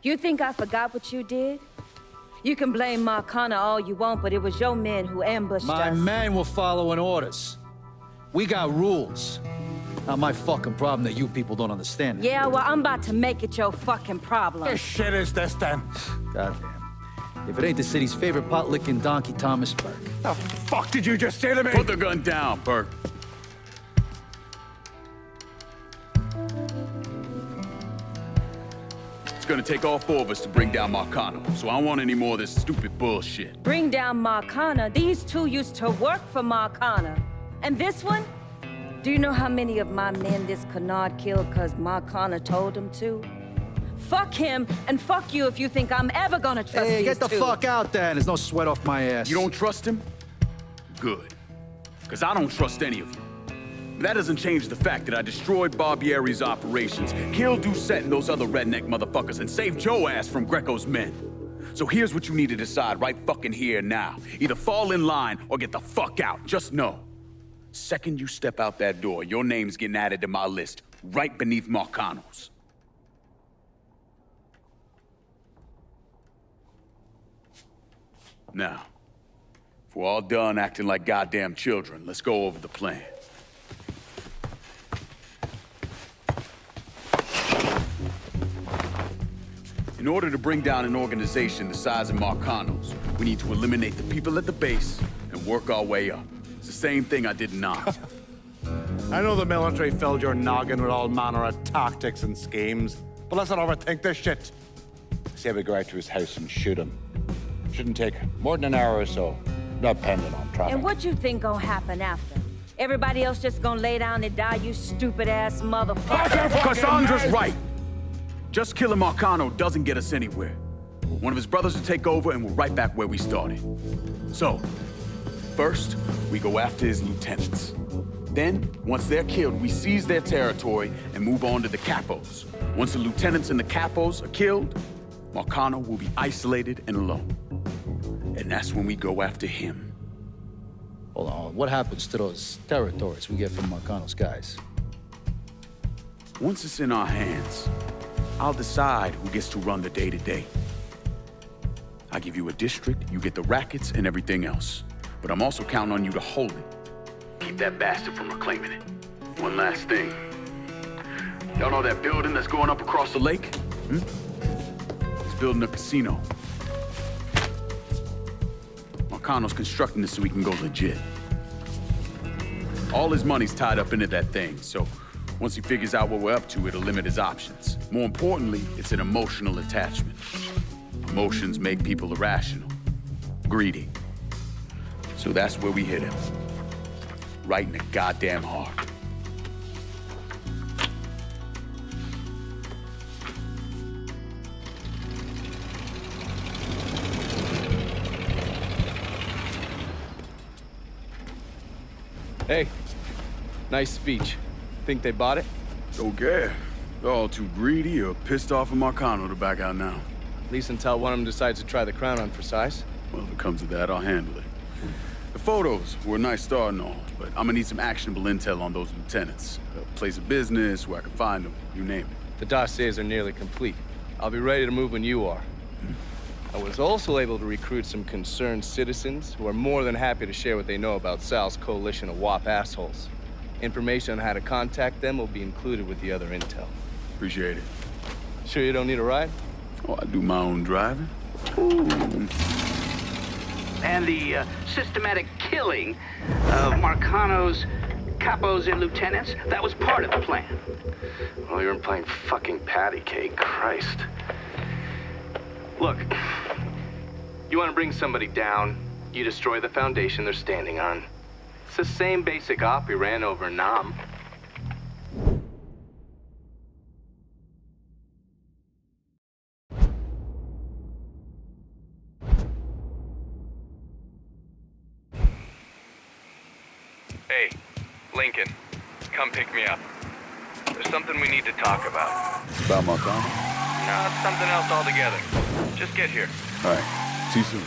You think I forgot what you did? You can blame Marcana all you want, but it was your men who ambushed us. My men were following orders. We got rules. Not my fucking problem that you people don't understand it. Yeah, well, I'm about to make it your fucking problem. What shit is this, then? Goddamn. If it ain't the city's favorite pot-licking donkey, Thomas Burke. The fuck did you just say to me? Put the gun down, Burke. It's gonna take all four of us to bring down Marcano, so I don't want any more of this stupid bullshit. Bring down Marcana? These two used to work for Marcana. And this one? Do you know how many of my men this canard killed because Marcana told him to? Fuck him, and fuck you if you think I'm ever gonna trust Hey, these get the two. fuck out then. There's no sweat off my ass. You don't trust him? Good. Because I don't trust any of you. But that doesn't change the fact that I destroyed Barbieri's operations, killed Doucette and those other redneck motherfuckers, and saved Joe ass from Greco's men. So here's what you need to decide right fucking here now. Either fall in line or get the fuck out. Just know. Second you step out that door, your name's getting added to my list, right beneath Marcano's. Now, if we're all done acting like goddamn children, let's go over the plan. In order to bring down an organization the size of Marcano's, we need to eliminate the people at the base and work our way up. It's the same thing I did in Oz. I know the military filled your noggin with all manner of tactics and schemes, but let's not overthink this shit. Say we go out to his house and shoot him. Shouldn't take more than an hour or so, depending on traffic. And what you think gonna happen after? Everybody else just gonna lay down and die, you stupid-ass motherfucker? Cassandra's right. Just killing Marcano doesn't get us anywhere. One of his brothers will take over and we're right back where we started. So, first, we go after his lieutenants. Then, once they're killed, we seize their territory and move on to the capos. Once the lieutenants and the capos are killed, Marcano will be isolated and alone. And that's when we go after him. Hold on, what happens to those territories we get from Marcano's guys? Once it's in our hands, I'll decide who gets to run the day-to-day. I give you a district, you get the rackets and everything else. But I'm also counting on you to hold it. Keep that bastard from reclaiming it. One last thing. Y'all know that building that's going up across the lake? It's building a casino. Marcano's constructing this so we can go legit. All his money's tied up into that thing, so once he figures out what we're up to, it'll limit his options. More importantly, it's an emotional attachment. Emotions make people irrational, greedy. So that's where we hit him. Right in the goddamn heart. Hey, nice speech. Think they bought it? Don't care. They're all too greedy or pissed off at Marcano to back out now. At least until one of them decides to try the crown on for size. Well, if it comes to that, I'll handle it. The photos were a nice start and all, but I'm gonna need some actionable intel on those lieutenants. A place of business, where I can find them, you name it. The dossiers are nearly complete. I'll be ready to move when you are. I was also able to recruit some concerned citizens who are more than happy to share what they know about Sal's coalition of WAP assholes. Information on how to contact them will be included with the other intel. Appreciate it. Sure you don't need a ride? Oh, I do my own driving. And the systematic killing of Marcano's capos and lieutenants, that was part of the plan. Well, you weren't playing fucking patty cake, Christ. Look, you want to bring somebody down, you destroy the foundation they're standing on. It's the same basic op we ran over Nam. Hey, Lincoln, come pick me up. There's something we need to talk about. About Marcano? No, it's something else altogether. Just get here. All right. See you soon.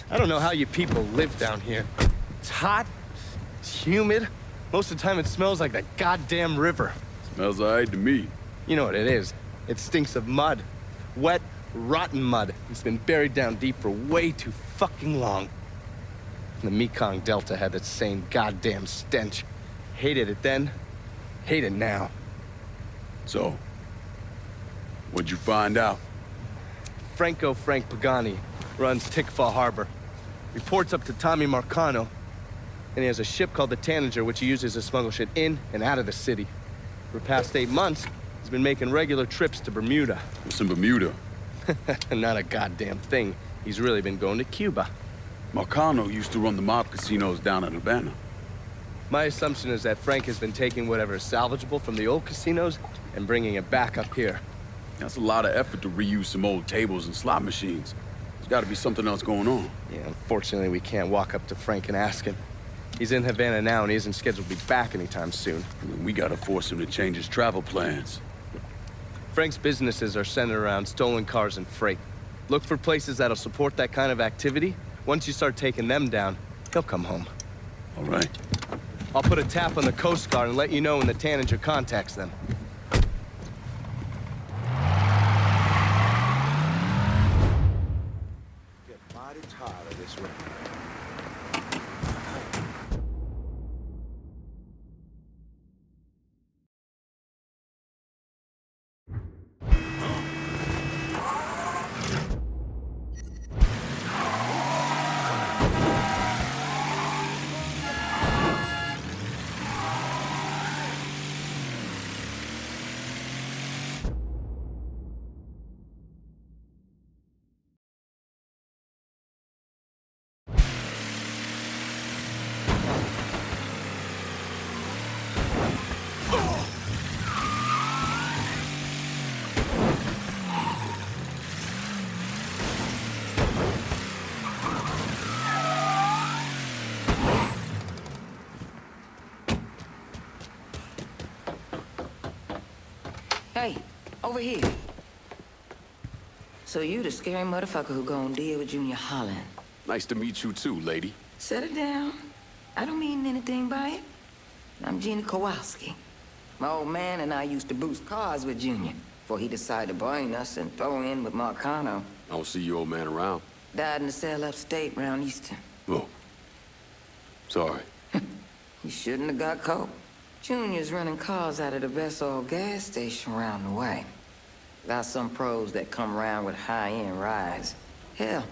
I don't know how you people live down here. It's hot, it's humid. Most of the time it smells like the goddamn river. Smells all right to me. You know what it is. It stinks of mud. Wet, rotten mud. It's been buried down deep for way too fucking long. The Mekong Delta had that same goddamn stench. Hated it then, hate it now. So, what'd you find out? Frank Pagani runs Tikfa Harbor. Reports up to Tommy Marcano, and he has a ship called the Tanager, which he uses to smuggle shit in and out of the city. For the past 8 months, he's been making regular trips to Bermuda. What's in Bermuda? Not a goddamn thing. He's really been going to Cuba. Marcano used to run the mob casinos down in Havana. My assumption is that Frank has been taking whatever is salvageable from the old casinos and bringing it back up here. That's a lot of effort to reuse some old tables and slot machines. There's got to be something else going on. Yeah, unfortunately, we can't walk up to Frank and ask him. He's in Havana now, and he isn't scheduled to be back anytime soon. I mean, we got to force him to change his travel plans. Frank's businesses are centered around stolen cars and freight. Look for places that'll support that kind of activity. Once you start taking them down, he'll come home. All right. I'll put a tap on the Coast Guard and let you know when the Tanager contacts them. Hey, over here. So you the scary motherfucker who gonna deal with Junior Holland. Nice to meet you too, lady. Set it down. I don't mean anything by it. I'm Gina Kowalski. My old man and I used to boost cars with Junior before he decided to brain us and throw in with Marcano. I don't see your old man around. Died in a cell upstate around Easton. Oh. Sorry. He shouldn't have got caught. Junior's running cars out of the best old gas station around the way. Got some pros that come around with high-end rides. Hell,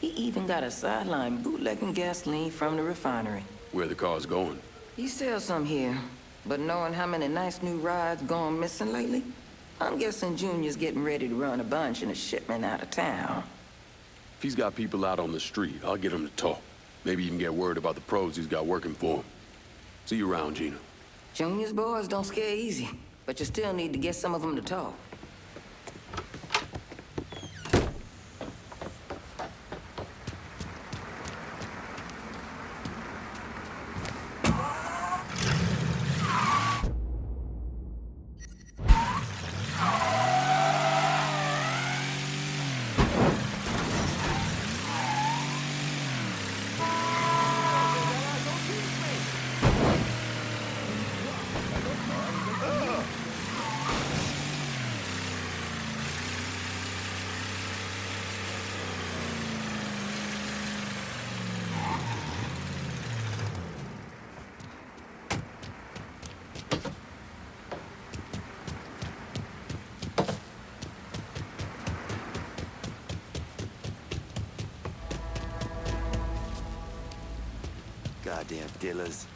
he even got a sideline bootlegging gasoline from the refinery. Where the car's going? You sell some here, but knowing how many nice new rides gone missing lately, I'm guessing Junior's getting ready to run a bunch in a shipment out of town. If he's got people out on the street, I'll get him to talk. Maybe even get word about the pros he's got working for him. See you around, Gina. Junior's boys don't scare easy, but you still need to get some of them to talk. Goddamn dealers.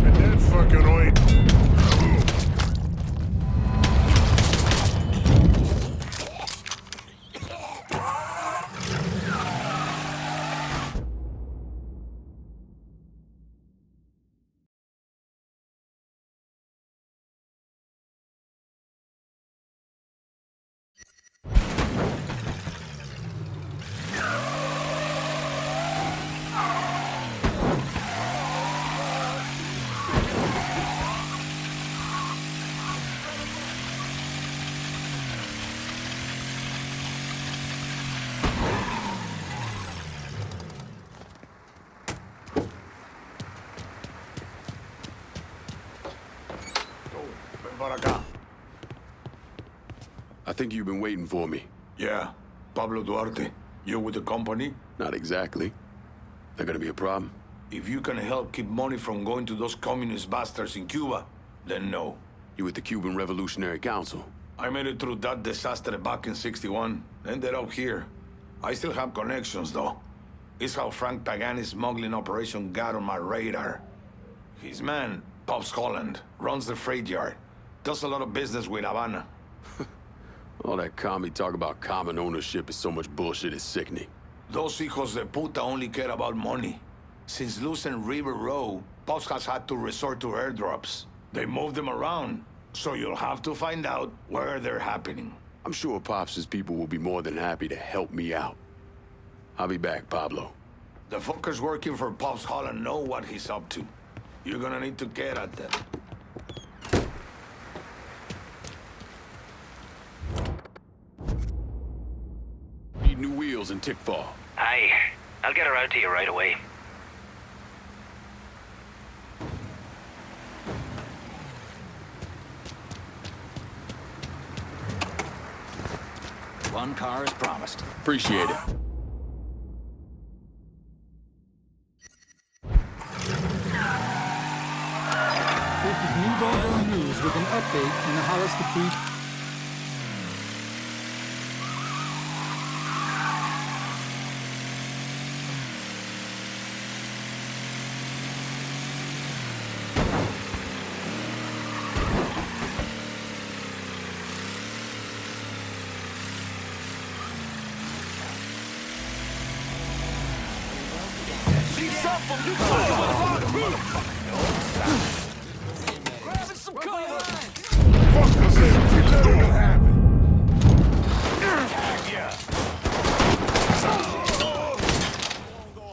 And then fucking wait. I think you've been waiting for me. Yeah. Pablo Duarte, you with the company? Not exactly. That gonna be a problem? If you can help keep money from going to those communist bastards in Cuba, then no. You with the Cuban Revolutionary Council? I made it through that disaster back in '61. Ended up here. I still have connections, though. It's how Frank Pagani's smuggling operation got on my radar. His man, Pops Holland, runs the freight yard. Does a lot of business with Havana. All that commie talk about common ownership is so much bullshit, it's sickening. Those hijos de puta only care about money. Since losing River Row, Pops has had to resort to airdrops. They move them around, so you'll have to find out where they're happening. I'm sure Pops' people will be more than happy to help me out. I'll be back, Pablo. The fuckers working for Pops Holland know what he's up to. You're gonna need to get at them. Need new wheels and Tickfall. Aye. I'll get her out to you right away. One car as promised. Appreciate it. This is New Bongo News with an update on the Hollister Creek.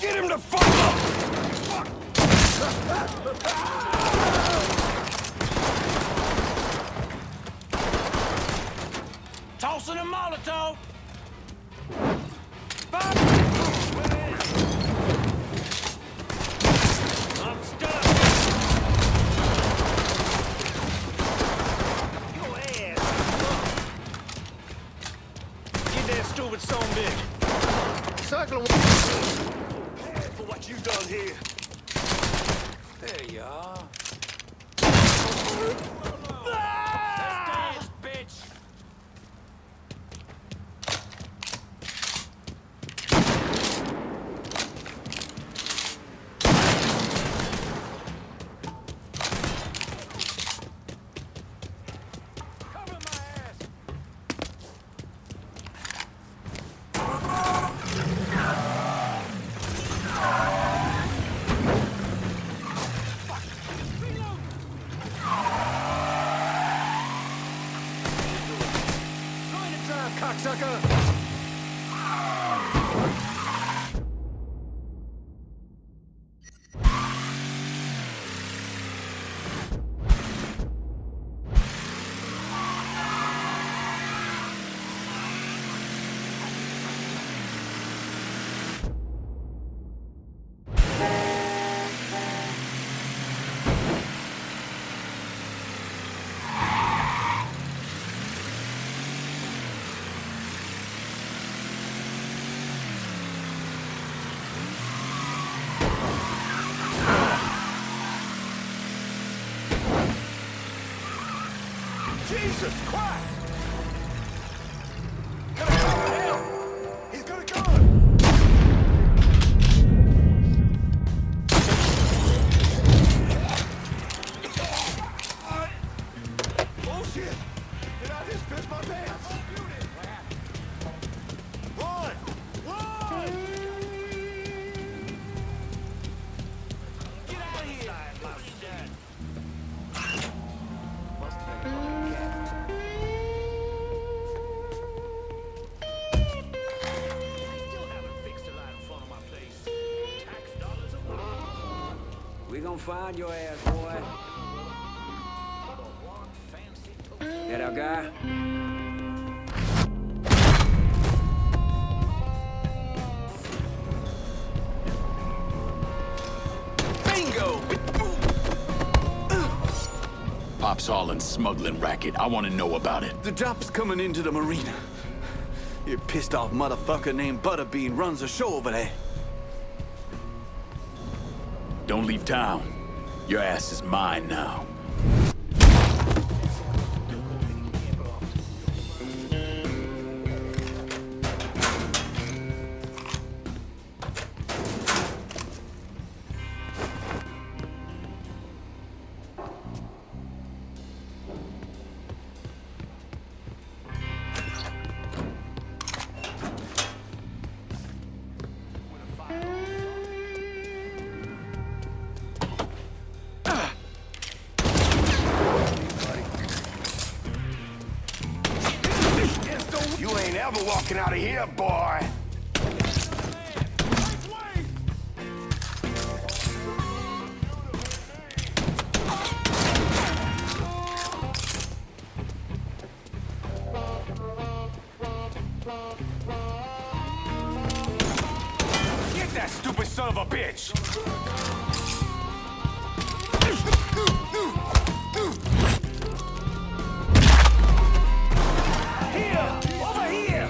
Get him the fuck up! Tossing a Molotov! I'm stuck! Your ass! Get that stupid son bitch! Circle for what you done here. There you are. Let's dance, bitch! cocksucker! Jesus Christ! He's got a gun! Bullshit! Did I just piss my pants? Run! Run! Get out of here! We gonna find your ass, boy. That our guy? Bingo! Pop's hauling smuggling racket. I want to know about it. The drop's coming into the marina. Your pissed off motherfucker named Butterbean runs the show over there. Don't leave town. Your ass is mine now. You ain't ever walking out of here, boy! Get that stupid son of a bitch! Here! Over here!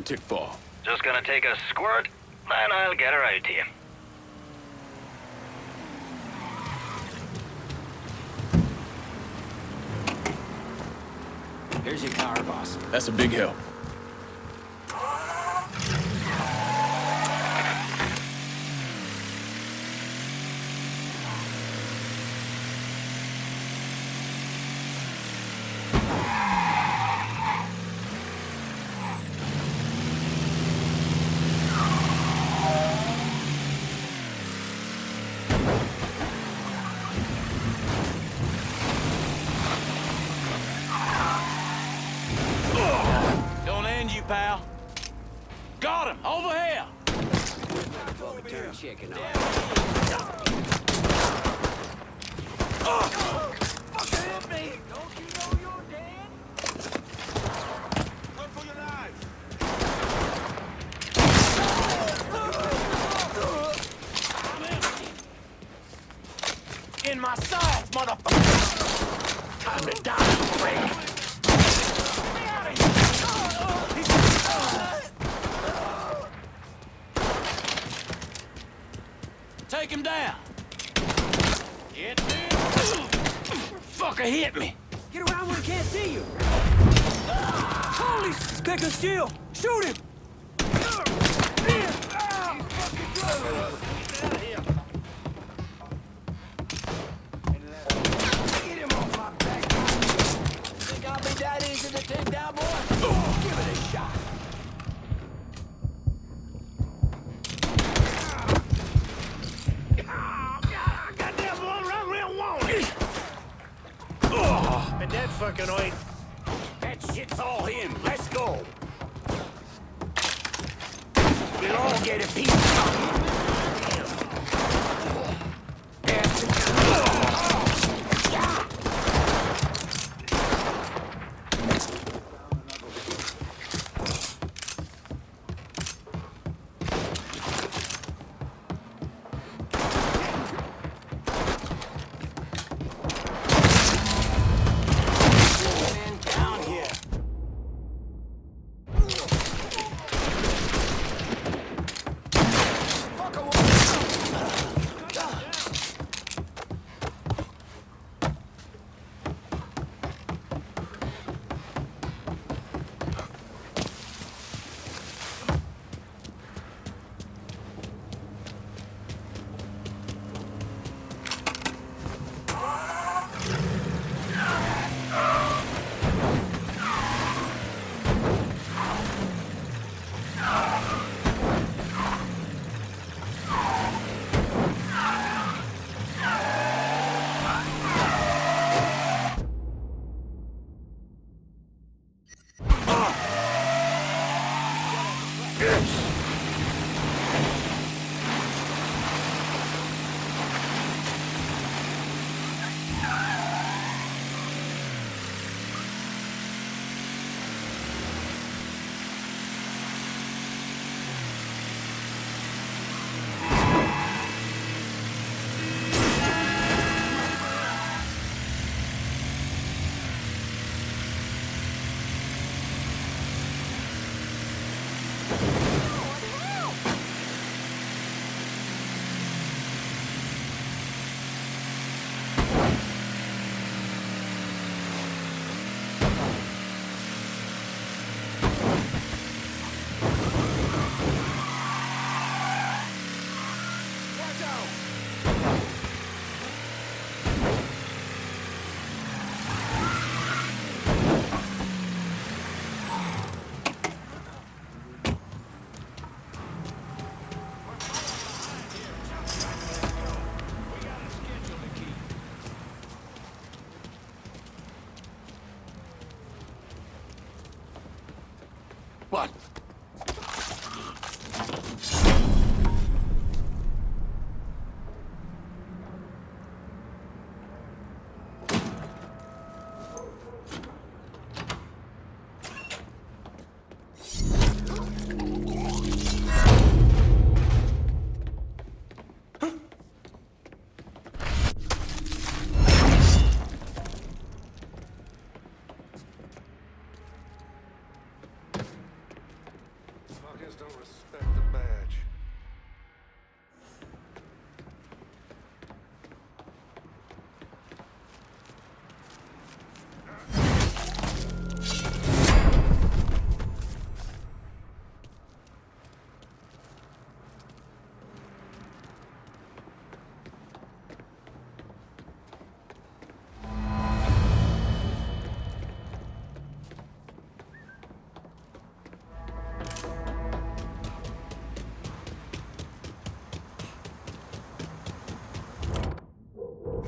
doesn't tick far. Just gonna take a squirt, then I'll get her out to you. Here's your car, boss. That's a big help. Pal. Got him! Over here! Turn chicken on. Fucking hit me! Don't you know you're dead? Run for your lives! I'm empty. In my sights, motherfucker! Time to die, quick! Take him down. Get me. Fucker hit me. Get around when he can't see you. Holy, stick of steel. Shoot him. Get him off my back. Think I'll be that easy to take down, boy? Give it a shot. And that fucking oil. That shit's all him. Let's go. We'll all get a piece of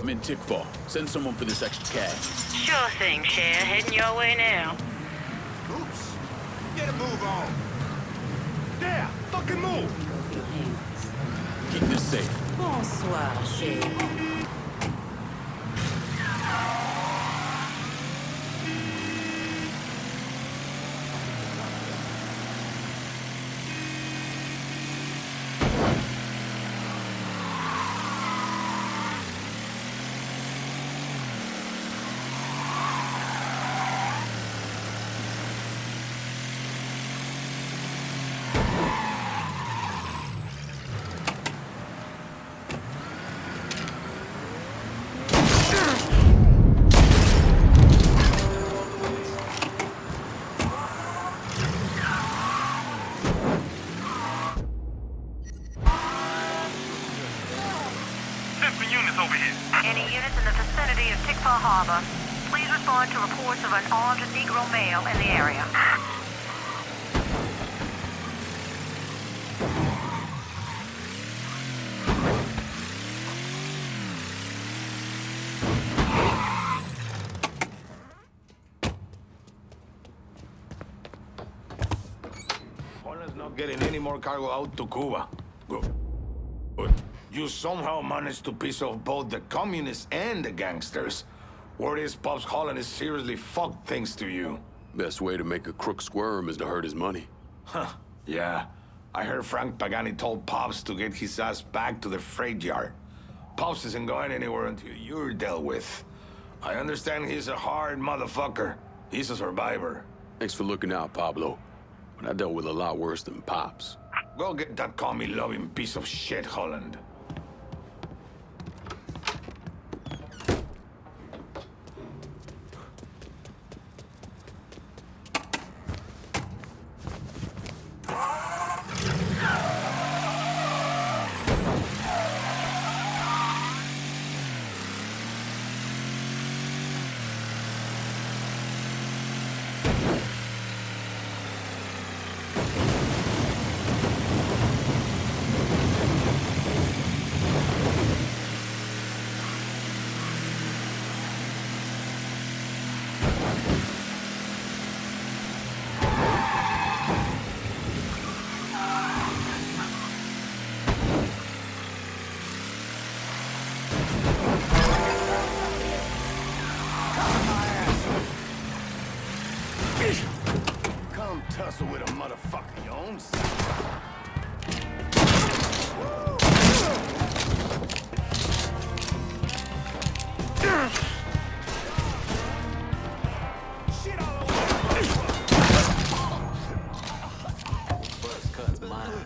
I'm in Tickfall. Send someone for this extra cash. Sure thing, Cher. Heading your way now. Oops. Get a move on. Yeah, fucking move. Keep this safe. Bonsoir, chérie. Any units in the vicinity of Tickfall Harbor, please respond to reports of an armed Negro male in the area. Juana's not getting any more cargo out to Cuba. Good. You somehow managed to piss off both the communists and the gangsters. Word is Pops Holland is seriously fucked thanks to you. Best way to make a crook squirm is to hurt his money. Huh, yeah. I heard Frank Pagani told Pops to get his ass back to the freight yard. Pops isn't going anywhere until you're dealt with. I understand he's a hard motherfucker. He's a survivor. Thanks for looking out, Pablo. But I dealt with a lot worse than Pops. Go get that commie-loving piece of shit, Holland. Come tussle with a motherfucker your own size. Shit all over. First cut's mine.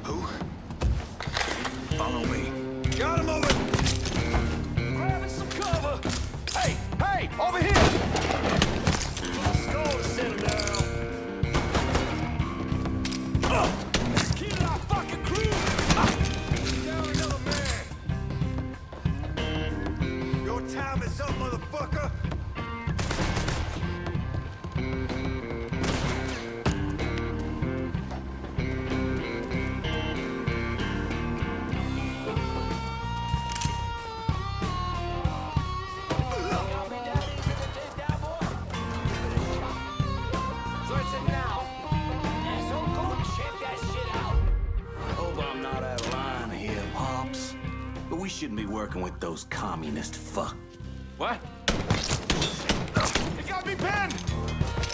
Who? Follow me. Got him over! Grabbing some cover! Hey! Hey! Over here! Let's go, sit him down. Keep our fucking crew! Down another man! Your time is up, motherfucker! We shouldn't be working with those communist fuck. What? You got me pinned!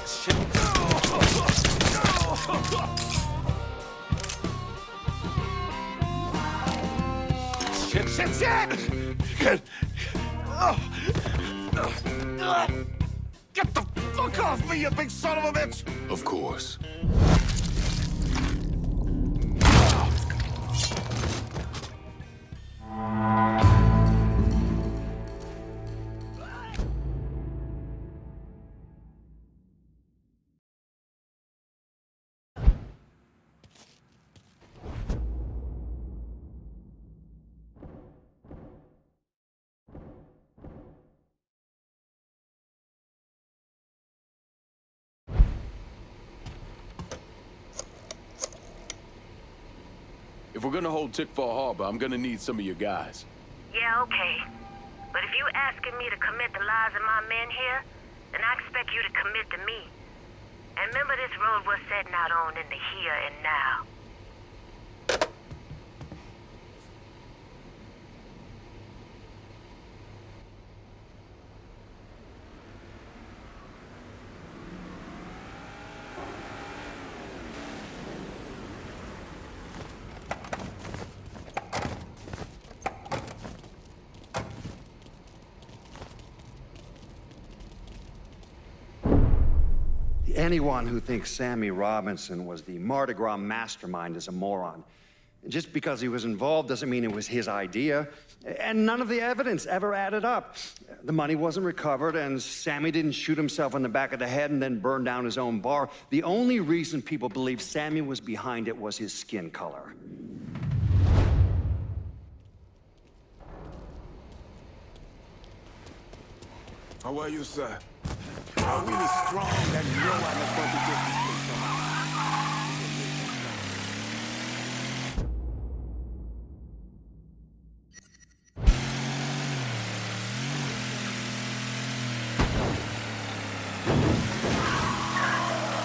Shit. Shit! Get the fuck off me, you big son of a bitch! Of course. If we're gonna hold Tickfall Harbor, I'm gonna need some of your guys. Yeah, okay. But if you asking me to commit the lives of my men here, then I expect you to commit to me. And remember this road we're setting out on in the here and now. Anyone who thinks Sammy Robinson was the Mardi Gras mastermind is a moron. Just because he was involved doesn't mean it was his idea, and none of the evidence ever added up. The money wasn't recovered, and Sammy didn't shoot himself in the back of the head and then burn down his own bar. The only reason people believe Sammy was behind it was his skin color. How are you, sir? I'm really strong that no one is going to take this place from us.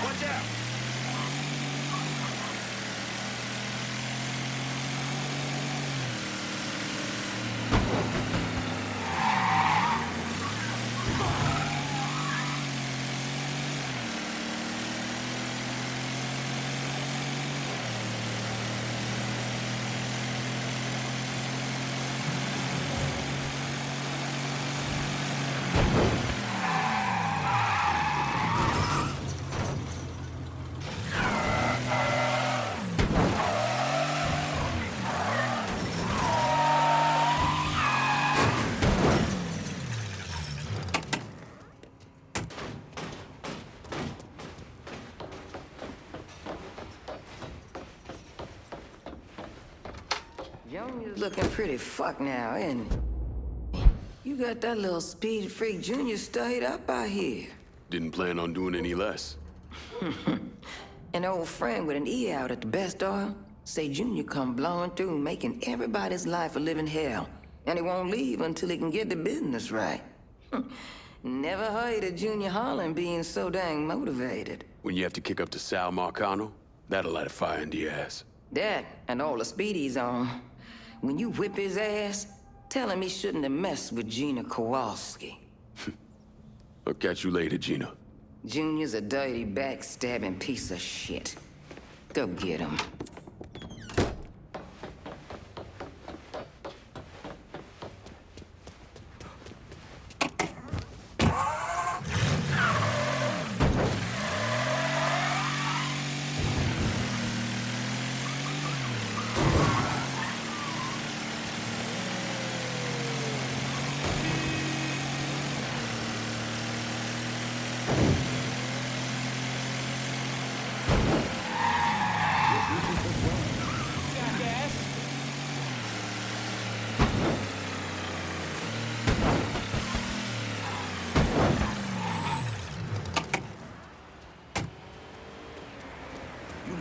Watch out! Junior's looking pretty fucked now, isn't he? You got that little speed freak Junior stayed up out here. Didn't plan on doing any less. An old friend with an E out at the best oil say Junior come blowing through, making everybody's life a living hell. And he won't leave until he can get the business right. Never heard of Junior Holland being so dang motivated. When you have to kick up to Sal Marcano, that'll light a fire into your ass. That and all the speed he's on. When you whip his ass, tell him he shouldn't have messed with Gina Kowalski. I'll catch you later, Gina. Junior's a dirty, backstabbing piece of shit. Go get him.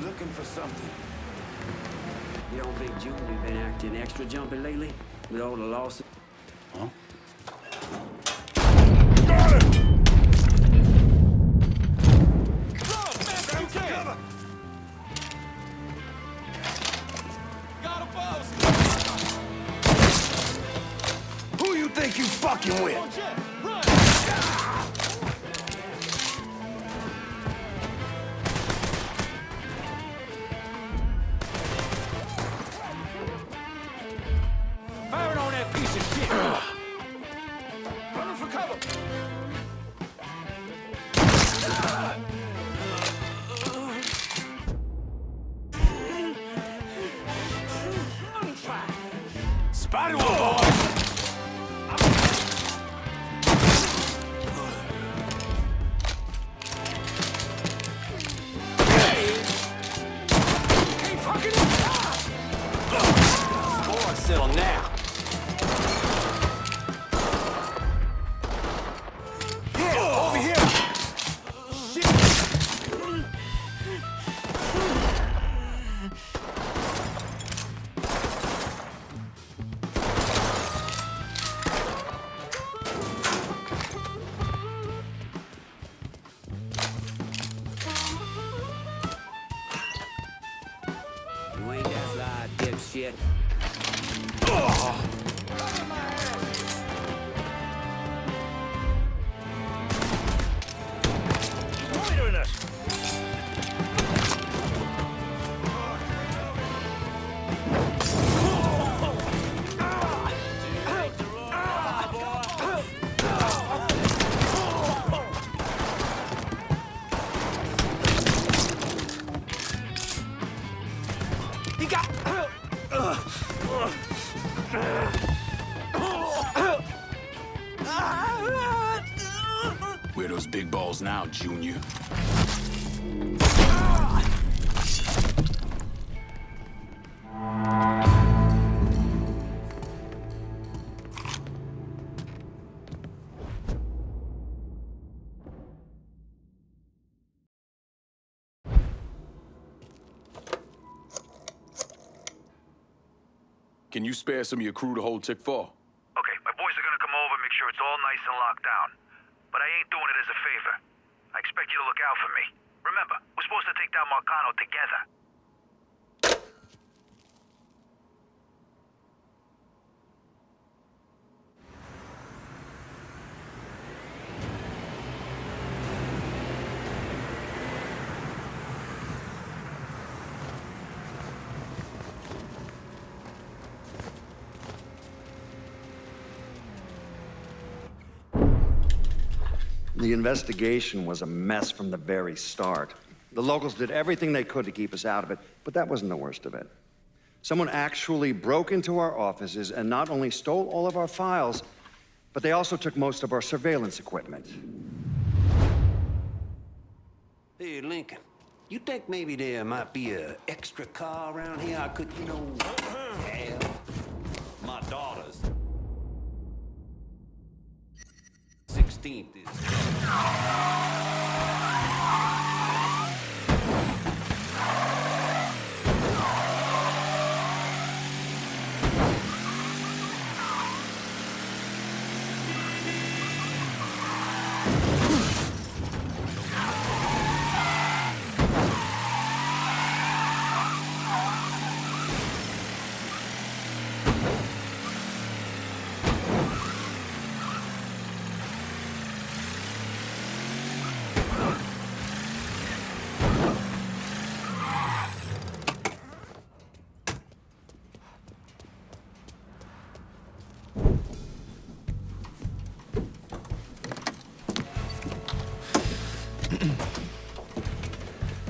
Looking for something. You don't think Junior been acting extra jumpy lately? With all the losses? Huh? Got him! Cover! Got a boss! Who you think you fucking with? Run! Firing on Settle now. Here, over here. Shit. You ain't that live, dipshit. Loitering us. He got. Where are those big balls now, Junior? Can you spare some of your crew to hold Tick 4? Okay, my boys are gonna come over, make sure it's all nice and locked down. But I ain't doing it as a favor. I expect you to look out for me. Remember, we're supposed to take down Marcano together. The investigation was a mess from the very start. The locals did everything they could to keep us out of it, but that wasn't the worst of it. Someone actually broke into our offices and not only stole all of our files, but they also took most of our surveillance equipment. Hey, Lincoln, you think maybe there might be an extra car around here I could, have? My daughter's 16th is...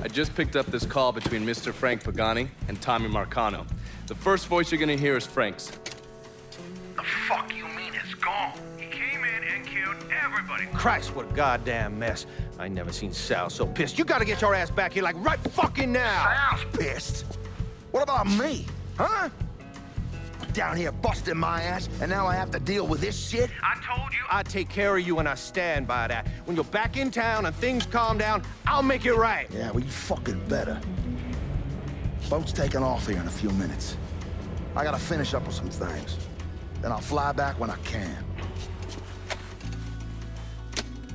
I just picked up this call between Mr. Frank Pagani and Tommy Marcano. The first voice you're gonna hear is Frank's. The fuck you mean it's gone? He came in and killed everybody. Christ, what a goddamn mess. I never seen Sal so pissed. You gotta get your ass back here like right fucking now. Sal's pissed? What about me? Huh? I'm down here busting my ass, and now I have to deal with this shit? I told you. I take care of you, and I stand by that. When you're back in town and things calm down, I'll make it right. Yeah, well, you fucking better. Boat's taking off here in a few minutes. I gotta finish up with some things. Then I'll fly back when I can.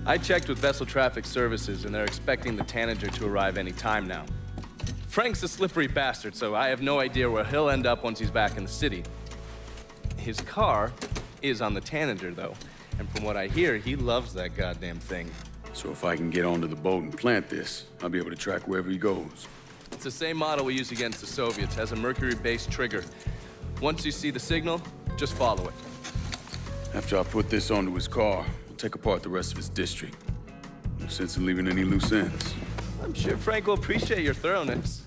I checked with Vessel Traffic Services, and they're expecting the Tanager to arrive any time now. Frank's a slippery bastard, so I have no idea where he'll end up once he's back in the city. His car is on the Tanager, though, and from what I hear, he loves that goddamn thing. So if I can get onto the boat and plant this, I'll be able to track wherever he goes. It's the same model we used against the Soviets, has a mercury-based trigger. Once you see the signal, just follow it. After I put this onto his car, we'll take apart the rest of his district. No sense in leaving any loose ends. I'm sure Frank will appreciate your thoroughness.